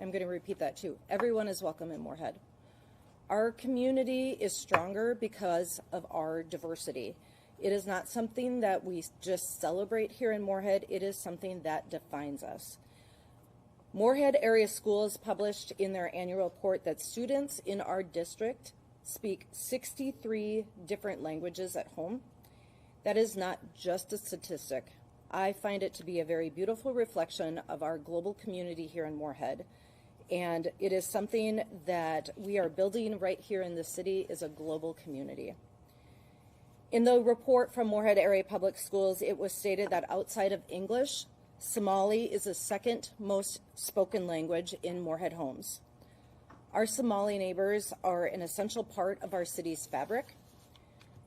I'm going to repeat that too. Everyone is welcome in Moorhead. Our community is stronger because of our diversity. It is not something that we just celebrate here in Moorhead. It is something that defines us. Moorhead Area Schools published in their annual report that students in our district speak 63 different languages at home. That is not just a statistic. I find it to be a very beautiful reflection of our global community here in Moorhead. And it is something that we are building right here in the city is a global community. In the report from Moorhead Area Public Schools, it was stated that outside of English, Somali is the second most spoken language in Moorhead homes. Our Somali neighbors are an essential part of our city's fabric.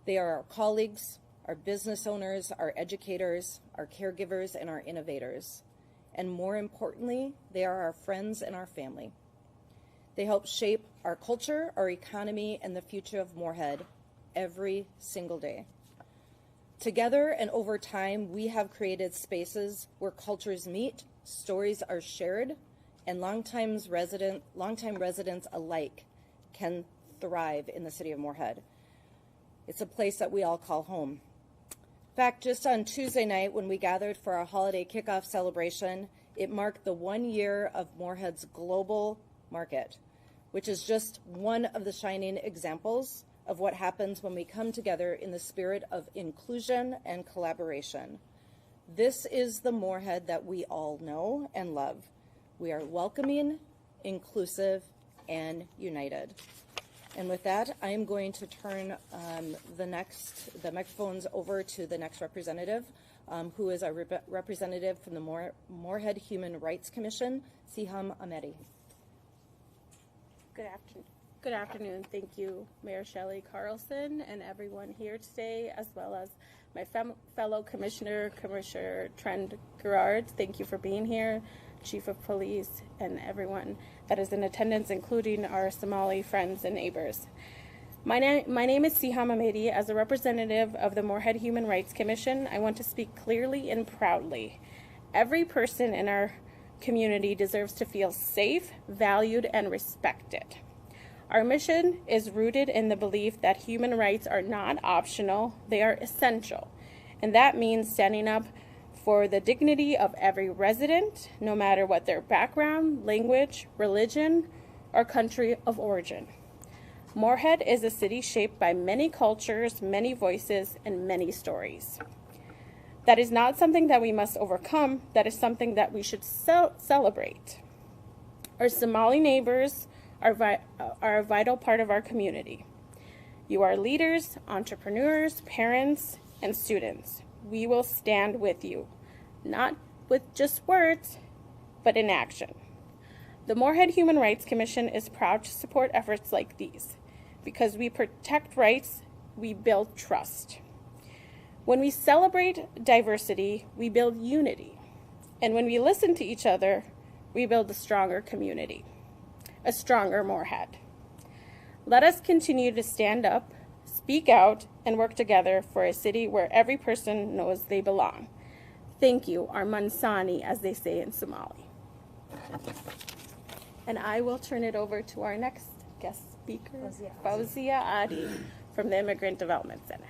They are our colleagues, our business owners, our educators, our caregivers, and our innovators. And more importantly, they are our friends and our family. They help shape our culture, our economy, and the future of Moorhead every single day. Together and over time, we have created spaces where cultures meet, stories are shared, and longtime residents alike can thrive in the city of Moorhead. It's a place that we all call home. In fact, just on Tuesday night when we gathered for our holiday kickoff celebration, it marked the 1 year of Moorhead's global market, which is just one of the shining examples of what happens when we come together in the spirit of inclusion and collaboration. This is the Moorhead that we all know and love. We are welcoming, inclusive, and united. And with that, I am going to turn the microphones over to the next representative, who is our representative from the Moorhead Human Rights Commission, Siham Ahmedi. Good afternoon. Good afternoon. Thank you, Mayor Shelley Carlson, and everyone here today, as well as my fellow Commissioner Trent Gerard. Thank you for being here, Chief of Police, and everyone that is in attendance, including our Somali friends and neighbors. My name is Siham Ahmedi. As a representative of the Moorhead Human Rights Commission, I want to speak clearly and proudly. Every person in our community deserves to feel safe, valued, and respected. Our mission is rooted in the belief that human rights are not optional, they are essential. And that means standing up for the dignity of every resident, no matter what their background, language, religion, or country of origin. Moorhead is a city shaped by many cultures, many voices, and many stories. That is not something that we must overcome, that is something that we should celebrate. Our Somali neighbors are a vital part of our community. You are leaders, entrepreneurs, parents, and students. We will stand with you, not with just words, but in action. The Moorhead Human Rights Commission is proud to support efforts like these. Because we protect rights, we build trust. When we celebrate diversity, we build unity. And when we listen to each other, we build a stronger community, a stronger Moorhead. Let us continue to stand up, speak out, and work together for a city where every person knows they belong. Thank you, Armansani, as they say in Somali. And I will turn it over to our next guest speaker, Fauzia Adi, from the Immigrant Development Center.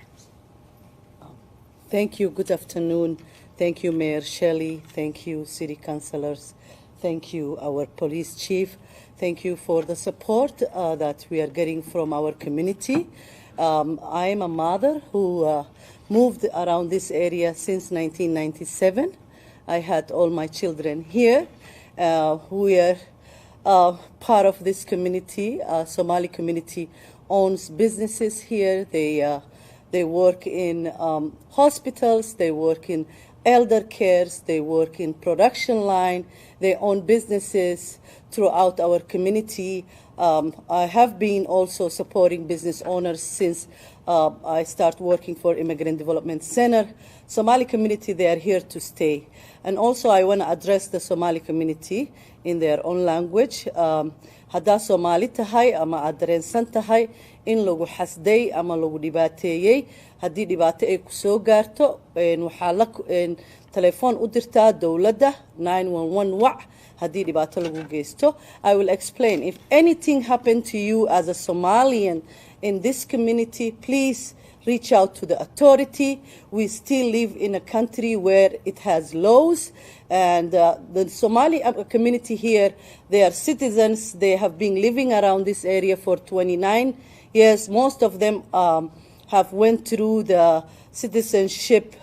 Thank you. Good afternoon. Thank you, Mayor Shelley. Thank you, city councilors. Thank you, our police chief. Thank you for the support that we are getting from our community. I am a mother who moved around this area since 1997. I had all my children here. We are part of this community. Somali community owns businesses here. They work in hospitals, they work in elder cares, they work in production line, they own businesses throughout our community. I have been also supporting business owners since I start working for Immigrant Development Center. Somali community, they are here to stay. And also I want to address the Somali community in their own language. Haddaa Somali tahay ama aad dareensan tahay in lagu xasday ama lagu dhibaateeyey, haddii dhibaato ay ku soo gaarto, waxaa la telefoon u dirtaa dowladda 911 wac haddii dhibaato lagu geysto. I will explain. If anything happened to you as a Somalian in this community, please reach out to the authority. We still live in a country where it has laws, and the Somali community here, they are citizens. They have been living around this area for 29 years. Most of them have went through the citizenship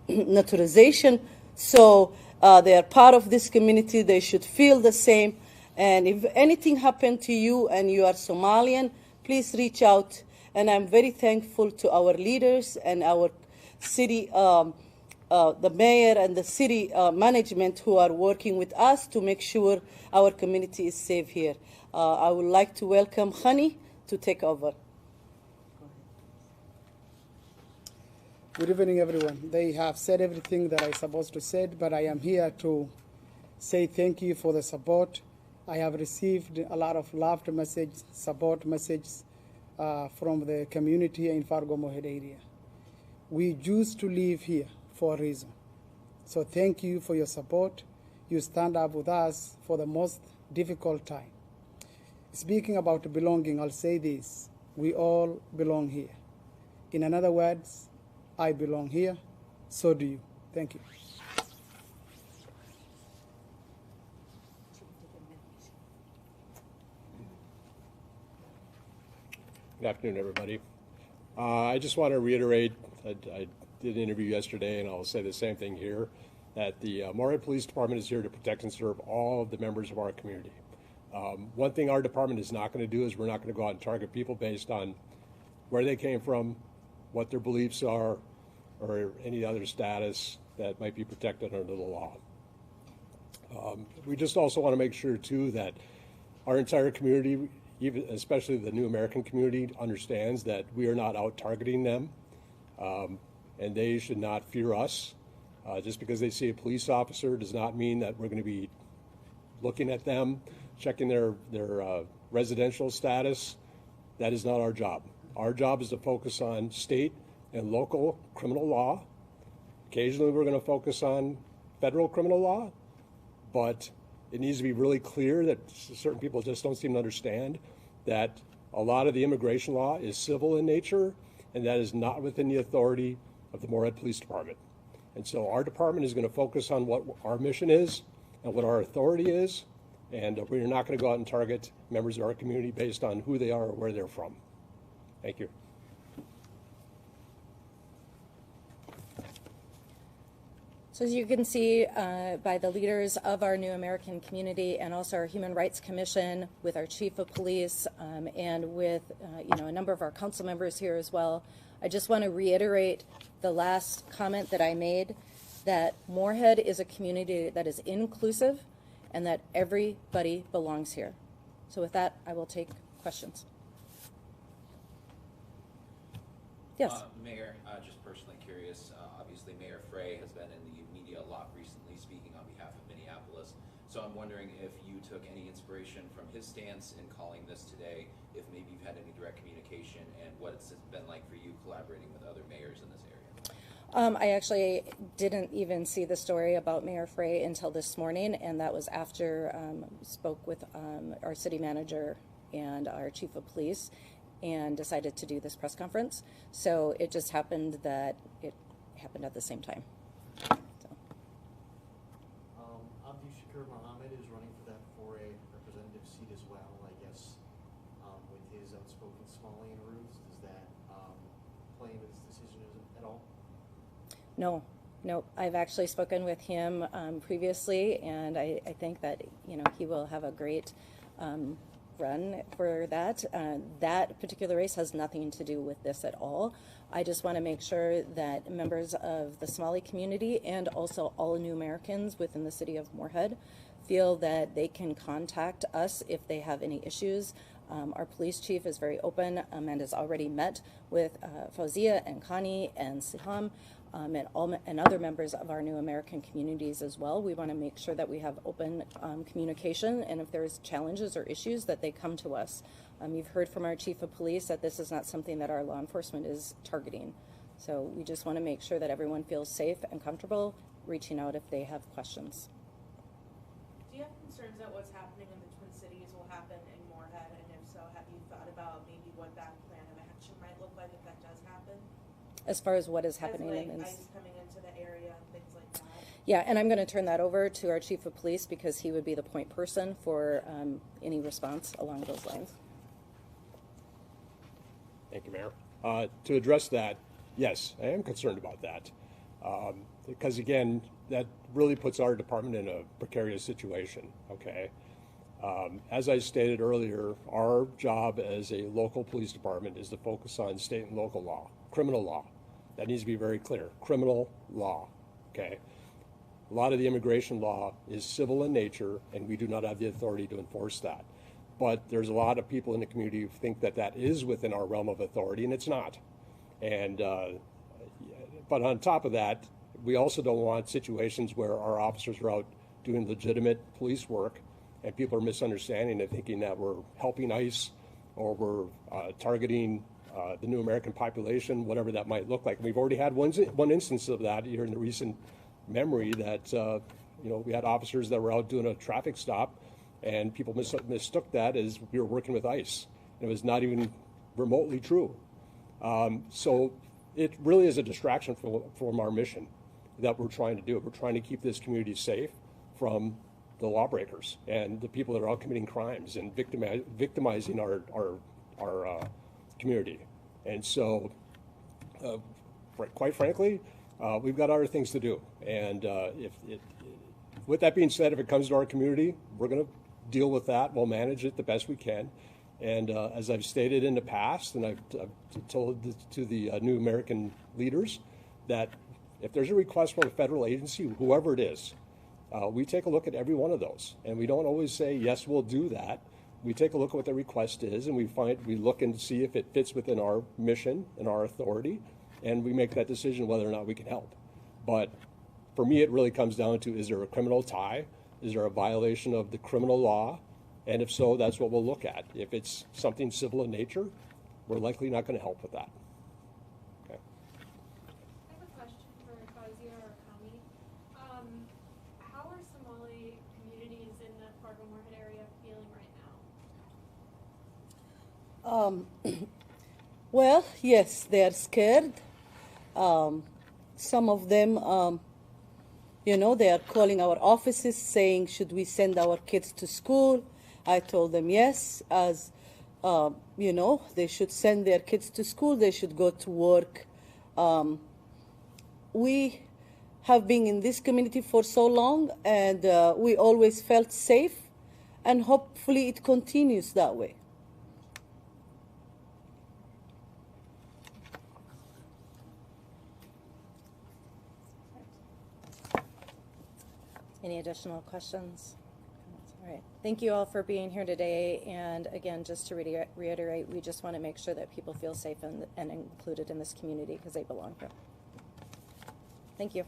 naturalization, so they are part of this community. They should feel the same. And if anything happened to you and you are Somalian, please reach out. And I'm very thankful to our leaders and our city, the mayor and the city management who are working with us to make sure our community is safe here. I would like to welcome Khani to take over. Good evening, everyone. They have said everything that I'm supposed to say, but I am here to say thank you for the support. I have received a lot of loved messages, support messages from the community in Fargo Moorhead area. We choose to live here for a reason. So thank you for your support. You stand up with us for the most difficult time. Speaking about belonging, I'll say this. We all belong here. In other words, I belong here, so do you. Thank you. Good afternoon, everybody. I just want to reiterate, I did an interview yesterday, and I'll say the same thing here, that the Moorhead Police Department is here to protect and serve all of the members of our community. One thing our department is not going to do is we're not going to go out and target people based on where they came from, what their beliefs are, or any other status that might be protected under the law. We just also want to make sure, too, that our entire community, even especially the New American community, understands that we are not out targeting them, and they should not fear us. Just because they see a police officer does not mean that we're going to be looking at them, checking their residential status. That is not our job. Our job is to focus on state and local criminal law. Occasionally we're going to focus on federal criminal law, but it needs to be really clear that certain people just don't seem to understand that a lot of the immigration law is civil in nature, and that is not within the authority of the Moorhead Police Department. And so our department is going to focus on what our mission is and what our authority is, and we're not going to go out and target members of our community based on who they are or where they're from. Thank you. So as you can see by the leaders of our New American community and also our Human Rights Commission, with our Chief of Police and with a number of our council members here as well, I just want to reiterate the last comment that I made, that Moorhead is a community that is inclusive and that everybody belongs here. So with that, I will take questions. Yes. Mayor, just personally curious, obviously Mayor Frey has been in the media a lot recently speaking on behalf of Minneapolis, so I'm wondering if you took any inspiration from his stance in calling this today, if maybe you've had any direct communication, and what it's been like for you collaborating with other mayors in this area. I actually didn't even see the story about Mayor Frey until this morning, and that was after spoke with our city manager and our chief of police and decided to do this press conference. So it just happened that it happened at the same time. So. Abdi Shakur Mohammed is running for that 4A representative seat as well, I guess, with his outspoken Somalian roots. Does that play into this decision at all? No. I've actually spoken with him previously, and I think that he will have a great run for that. That particular race has nothing to do with this at all. I just want to make sure that members of the Somali community and also all New Americans within the city of Moorhead feel that they can contact us if they have any issues. Our police chief is very open and has already met with Fauzia and Connie and Siham and other members of our New American communities as well. We want to make sure that we have open communication, and if there's challenges or issues, that they come to us. You've heard from our chief of police that this is not something that our law enforcement is targeting. So we just want to make sure that everyone feels safe and comfortable reaching out if they have questions. Do you have concerns that what's happening in the Twin Cities will happen in Moorhead? And if so, have you thought about maybe what that plan of action might look like if that does happen? As far as what is happening As like in ICE coming into the area and things like that? Yeah, and I'm going to turn that over to our chief of police because he would be the point person for any response along those lines. Thank you, Mayor. To address that, yes, I am concerned about that. Because again, that really puts our department in a precarious situation, okay? As I stated earlier, our job as a local police department is to focus on state and local law, criminal law. That needs to be very clear, criminal law, okay? A lot of the immigration law is civil in nature, and we do not have the authority to enforce that. But there's a lot of people in the community who think that that is within our realm of authority, and it's not. And but on top of that, we also don't want situations where our officers are out doing legitimate police work and people are misunderstanding and thinking that we're helping ICE or we're targeting the New American population, whatever that might look like. And we've already had one instance of that here in the recent memory that we had officers that were out doing a traffic stop and people mistook that as we were working with ICE. And it was not even remotely true. So it really is a distraction from our mission that we're trying to do. We're trying to keep this community safe from the lawbreakers and the people that are out committing crimes and victimizing our community. And so, quite frankly, we've got other things to do. And with that being said, if it comes to our community, we're going to deal with that. We'll manage it the best we can. And as I've stated in the past, and I've told to the New American leaders, that if there's a request from a federal agency, whoever it is, we take a look at every one of those. And we don't always say, yes, we'll do that. We take a look at what the request is, and we look and see if it fits within our mission and our authority, and we make that decision whether or not we can help. But for me, it really comes down to, is there a criminal tie? Is there a violation of the criminal law? And if so, that's what we'll look at. If it's something civil in nature, we're likely not going to help with that. Okay. I have a question for Fauzia or Kami. How are Somali communities in the Fargo-Moorhead area feeling right now? Well, yes, they are scared. Some of them, they are calling our offices saying, should we send our kids to school? I told them yes, as, they should send their kids to school, they should go to work. We have been in this community for so long, and we always felt safe, and hopefully it continues that way. Any additional questions? All right. Thank you all for being here today. And again, just to reiterate, we just want to make sure that people feel safe and included in this community because they belong here. Thank you.